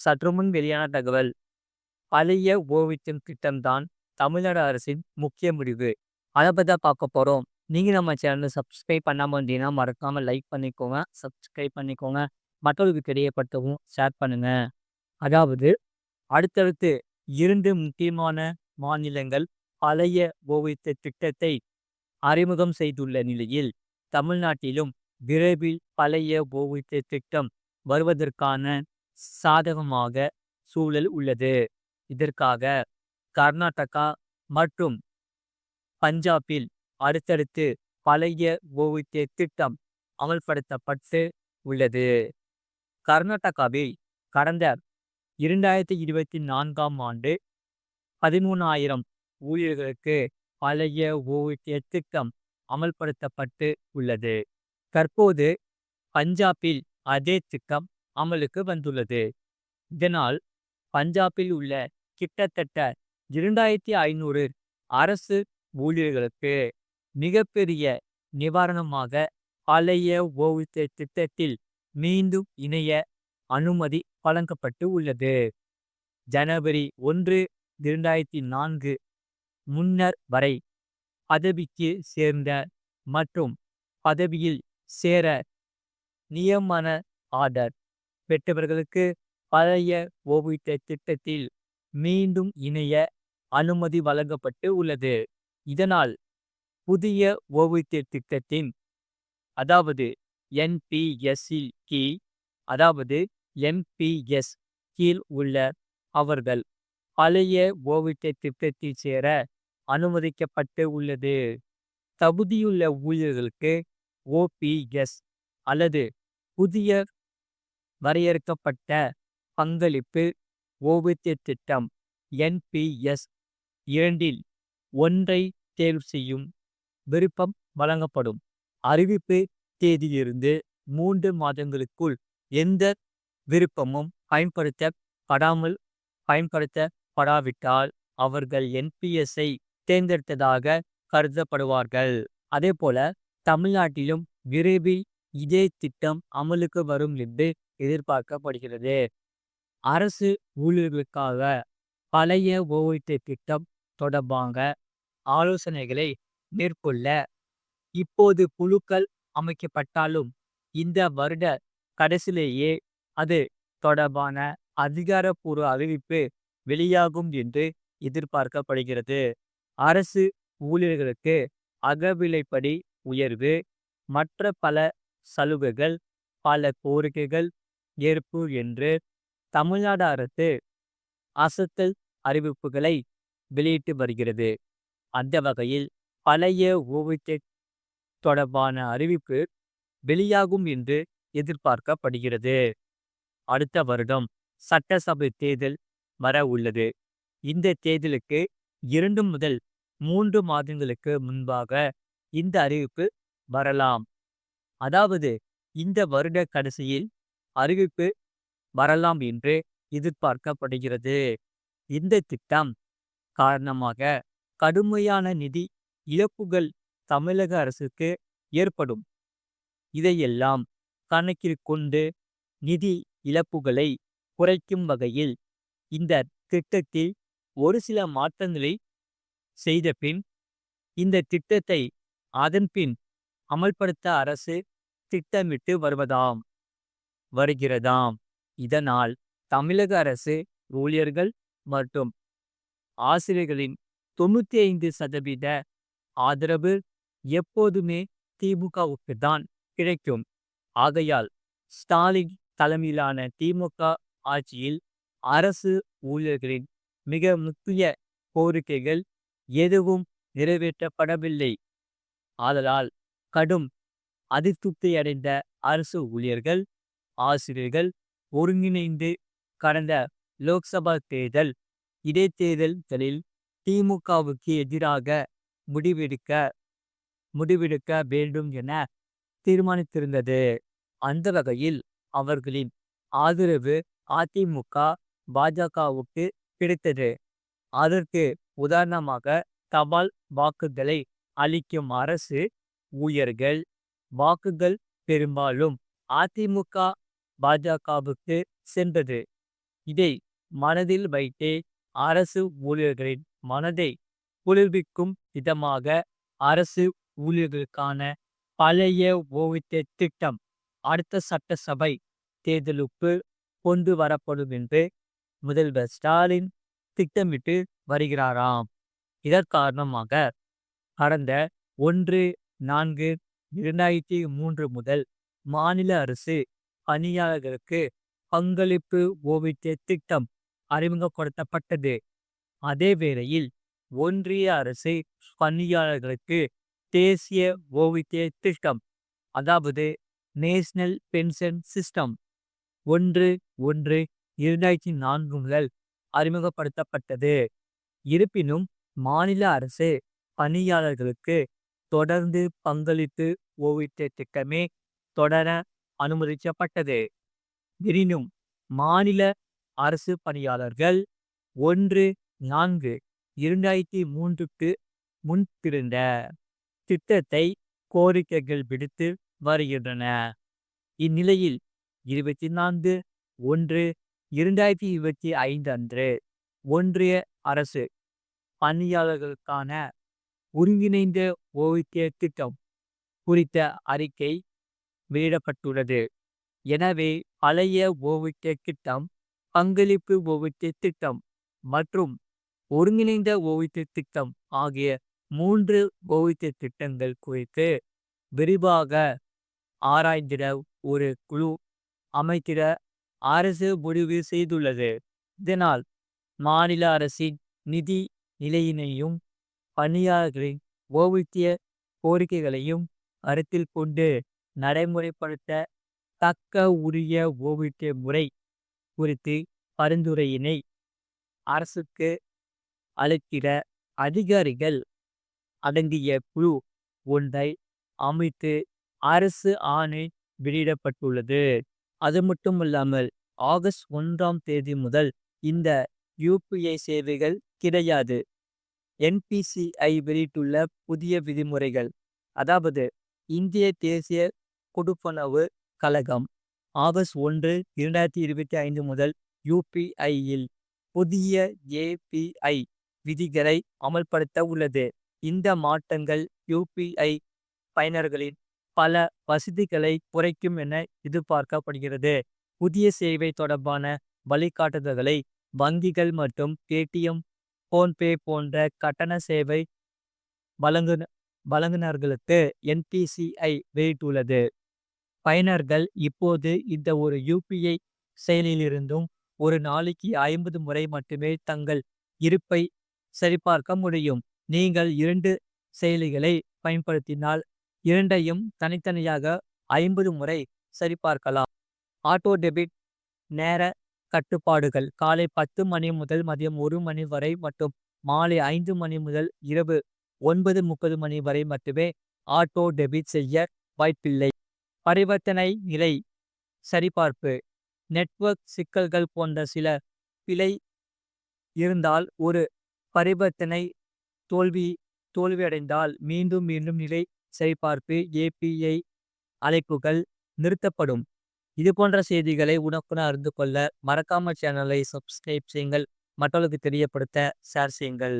சற்றுமுன் வெளியான தகவல். பழைய ஓய்வூதியம் திட்டம்தான் தமிழ்நாடு அரசின் முக்கிய முடிவு. அத பத்தி தான் பார்க்க போறோம். நீங்க நம்ம சேனல சப்ஸ்கிரைப் பண்ணாம இருந்தீங்கன்னா, மறக்காம லைக் பண்ணிக்கோங்க. சப்ஸ்கிரைப் பண்ணிக்கோங்க. மற்றவர்களுக்கு தெரியப்படுத்தவும் ஷேர் பண்ணுங்க. அதாவது அடுத்தடுத்து 2 முக்கியமான மாநிலங்கள் பழைய ஓய்வூதிய திட்டத்தை அறிமுகம் செய்துள்ள நிலையில், தமிழ்நாட்டிலும் விரைவில் பழைய ஓய்வூதிய திட்டம் வருவதற்கான சாதகமாக சூழல் உள்ளது. இதற்காக கர்நாடகா மற்றும் பஞ்சாபில் அடுத்தடுத்து பழைய ஓய்வூதிய திட்டம் அமல்படுத்தப்பட்டு உள்ளது. கர்நாடகாவில் கடந்த 2024ஆம் ஆண்டு 13,000 ஊழியர்களுக்கு பழைய ஓய்வூதிய திட்டம் அமல்படுத்தப்பட்டு உள்ளது. தற்போது பஞ்சாபில் அதே திட்டம் அமலுக்கு வந்துள்ளது. இதனால் பஞ்சாபில் உள்ள கிட்டத்தட்ட 2,500 அரசு ஊழியர்களுக்கு மிகப்பெரிய நிவாரணமாக பழைய ஓய்வூதிய திட்டத்தில் மீண்டும் இணைய அனுமதி வழங்கப்பட்டு உள்ளது. ஜனவரி 1, 2004 முன்னர் வரை பதவிக்கு சேர்ந்த மற்றும் பதவியில் சேர நியமன ஆர்டர் பெற்றவர்களுக்கு பழைய ஓய்வூதிய திட்டத்தில் மீண்டும் இணைய அனுமதி வழங்கப்பட்டு உள்ளது. இதனால் புதிய ஓய்வூதிய திட்டத்தின் அதாவது என்பிஎஸ்ஸில் கீழ் அதாவது என்பிஎஸ் கீழ் உள்ள அவர்கள் பழைய ஓய்வூதிய திட்டத்தில் சேர அனுமதிக்கப்பட்டு உள்ளது. தகுதியுள்ள ஊழியர்களுக்கு ஓபிஎஸ் அல்லது புதிய வரையறுக்கப்பட்ட பங்களிப்பு ஓய்வூதிய திட்டம் என்பிஎஸ் இரண்டில் ஒன்றை தேர்வு செய்யும் விருப்பம் வழங்கப்படும். அறிவிப்பு தேதியிலிருந்து 3 மாதங்களுக்குள் எந்த விருப்பமும் பயன்படுத்தப்படாவிட்டால் அவர்கள் என்பிஎஸ்ஐ தேர்ந்தெடுத்ததாக கருதப்படுவார்கள். அதேபோல தமிழ்நாட்டிலும் விரைவில் இதே திட்டம் அமலுக்கு வரும் என்று எதிர்பார்க்கப்படுகிறது. அரசு ஊழியர்களுக்காக பழைய ஓய்வூதிய திட்டம் தொடர்பாக ஆலோசனைகளை மேற்கொள்ள இப்போது குழுக்கள் அமைக்கப்பட்டாலும் இந்த வருட கடைசியிலேயே அது தொடர்பான அதிகாரப்பூர்வ அறிவிப்பு வெளியாகும் என்று எதிர்பார்க்கப்படுகிறது. அரசு ஊழியர்களுக்கு அகவிலைப்படி உயர்வு, மற்ற பல சலுகைகள், பல கோரிக்கைகள் ஏற்பு என்று தமிழ்நாடு அரசு அசத்தல் அறிவிப்புகளை வெளியிட்டு வருகிறது. அந்த வகையில் பழைய ஓய்வூதிய தொடர்பான அறிவிப்பு வெளியாகும் என்று எதிர்பார்க்கப்படுகிறது. அடுத்த வருடம் சட்டசபை தேர்தல் வர உள்ளது. இந்த தேர்தலுக்கு 2 முதல் 3 மாதங்களுக்கு முன்பாக இந்த அறிவிப்பு வரலாம். அதாவது இந்த வருட கடைசியில் அறிவிப்பு வரலாம் என்று எதிர்பார்க்கப்படுகிறது. இந்த திட்டம் காரணமாக கடுமையான நிதி இழப்புகள் தமிழக அரசுக்கு ஏற்படும். இதையெல்லாம் கணக்கில் கொண்டு நிதி இழப்புகளை குறைக்கும் வகையில் இந்த திட்டத்தில் ஒரு சில மாற்றங்களை செய்த பின் இந்த திட்டத்தை அதன்பின் அமல்படுத்த அரசு திட்டமிட்டு வருகிறதாம். இதனால் தமிழக அரசு ஊழியர்கள் மற்றும் ஆசிரியர்களின் 95% ஆதரவு எப்போதுமே திமுகவுக்கு தான் கிடைக்கும். ஆகையால் ஸ்டாலின் தலைமையிலான திமுக ஆட்சியில் அரசு ஊழியர்களின் மிக முக்கிய கோரிக்கைகள் எதுவும் நிறைவேற்றப்படவில்லை. ஆதலால் கடும் அதிருப்தியடைந்த அரசு ஊழியர்கள், ஆசிரியர்கள் ஒருங்கிணைந்து கடந்த லோக்சபா தேர்தல், இடைத்தேர்தல்களில் திமுகவுக்கு எதிராக முடிவெடுக்க வேண்டும் என தீர்மானித்திருந்தது. அந்த வகையில் அவர்களின் ஆதரவு அதிமுக, பாஜகவுக்கு கிடைத்தது. அதற்கு உதாரணமாக தபால் வாக்குகளை அளிக்கும் அரசு ஊழியர்கள் வாக்குகள் பெரும்பாலும் அதிமுக, பாஜகவுக்கு சென்றது. இதை மனதில் வைத்தே அரசு ஊழியர்களின் மனதை குளிர்விக்கும் விதமாக அரசு ஊழியர்களுக்கான பழைய ஓய்வூதிய திட்டம் அடுத்த சட்டசபை தேர்தலுக்கு கொண்டு வரப்படும் என்று முதல்வர் ஸ்டாலின் திட்டமிட்டு வருகிறாராம். இதன் காரணமாக கடந்த 1/4/2003 முதல் மாநில அரசு பணியாளர்களுக்கு பங்களிப்பு ஓய்வூதிய திட்டம் அறிமுகப்படுத்தப்பட்டது. அதே வேளையில் ஒன்றிய அரசு பணியாளர்களுக்கு தேசிய ஓய்வூதிய திட்டம், அதாவது நேஷனல் பென்ஷன் சிஸ்டம் 1/1/2004 முதல் அறிமுகப்படுத்தப்பட்டது. இருப்பினும் மாநில அரசு பணியாளர்களுக்கு தொடர்ந்து பங்களிப்பு ஓய்வூதிய திட்டமே தொடர அனுமதிக்கப்பட்டது. எனினும் மாநில அரசு பணியாளர்கள் 1/4/2003க்கு முன்பிருந்த திட்டத்தை கோரிக்கைகள் விடுத்து வருகின்றன. இந்நிலையில் 24/1/2025 அன்று ஒன்றிய அரசு பணியாளர்களுக்கான ஒருங்கிணைந்த ஓய்வூதிய திட்டம் குறித்த அறிக்கை வெளியிடப்பட்டுள்ளது. எனவே பழைய ஓய்வூதிய திட்டம், பங்களிப்பு ஓய்வூதிய திட்டம் மற்றும் ஒருங்கிணைந்த ஓய்வூதிய திட்டம் ஆகிய 3 ஓய்வூதிய திட்டங்கள் குறித்து விரிவாக ஆராய்ந்திட ஒரு குழு அமைத்திட அரசு முடிவு செய்துள்ளது. இதனால் மாநில அரசின் நிதி நிலையினையும் பணியாளர்களின் ஓய்வூதிய கோரிக்கைகளையும் கருத்தில் கொண்டு நடைமுறைப்படுத்த தக்க உரிய ஓய்வூதிய முறை குறித்து பரிந்துரையினை அரசுக்கு அளித்திட அதிகாரிகள் அடங்கிய குழு ஒன்றை அமைத்து அரசு ஆணை வெளியிடப்பட்டுள்ளது. அது மட்டுமல்லாமல் ஆகஸ்ட் 1ஆம் தேதி முதல் இந்த யூபிஐ சேவைகள் கிடையாது. என்பிசிஐ வெளியிட்டுள்ள புதிய விதிமுறைகள், அதாவது இந்திய தேசிய கொடுப்பனவு கழகம் ஆகஸ்ட் 1/2025 முதல் யூபிஐயில் புதிய ஏபிஐ விதிகளை அமல்படுத்த உள்ளது. இந்த மாற்றங்கள் யூபிஐ பயனர்களின் பல வசதிகளை குறைக்கும் என எதிர்பார்க்கப்படுகிறது. புதிய சேவை தொடர்பான வழிகாட்டுதல்களை வங்கிகள் மற்றும் பேடிஎம், போன்பே போன்ற கட்டண சேவை வழங்குநர்களுக்கு என்பிசிஐ வெளியிட்டுள்ளது. பயனர்கள் இப்போது இந்த ஒரு யூபிஐ செயலிலிருந்தும் ஒரு நாளைக்கு 50 முறை மட்டுமே தங்கள் இருப்பை சரிபார்க்க முடியும். நீங்கள் 2 செயலிகளை பயன்படுத்தினால் இரண்டையும் தனித்தனியாக 50 முறை சரிபார்க்கலாம். ஆட்டோ டெபிட் நேர கட்டுப்பாடுகள் காலை 10 மணி முதல் மதியம் 1 மணி வரை மற்றும் மாலை 5 மணி முதல் இரவு 9:30 மணி வரை மட்டுமே ஆட்டோ டெபிட் செய்ய வாய்ப்பில்லை. பரிவர்த்தனை நிலை சரிபார்ப்பு, நெட்வொர்க் சிக்கல்கள் போன்ற சில பிழை இருந்தால் ஒரு பரிவர்த்தனை தோல்வியடைந்தால் மீண்டும் மீண்டும் நிலை சரிபார்ப்பு ஏபிஐ அழைப்புகள் நிறுத்தப்படும். இது போன்ற செய்திகளை உடனுக்குடன் அறிந்து கொள்ள மறக்காம சேனலை சப்ஸ்கிரைப் செய்யுங்கள். மற்றவர்களுக்கு தெரியப்படுத்த ஷேர் செய்யுங்கள்.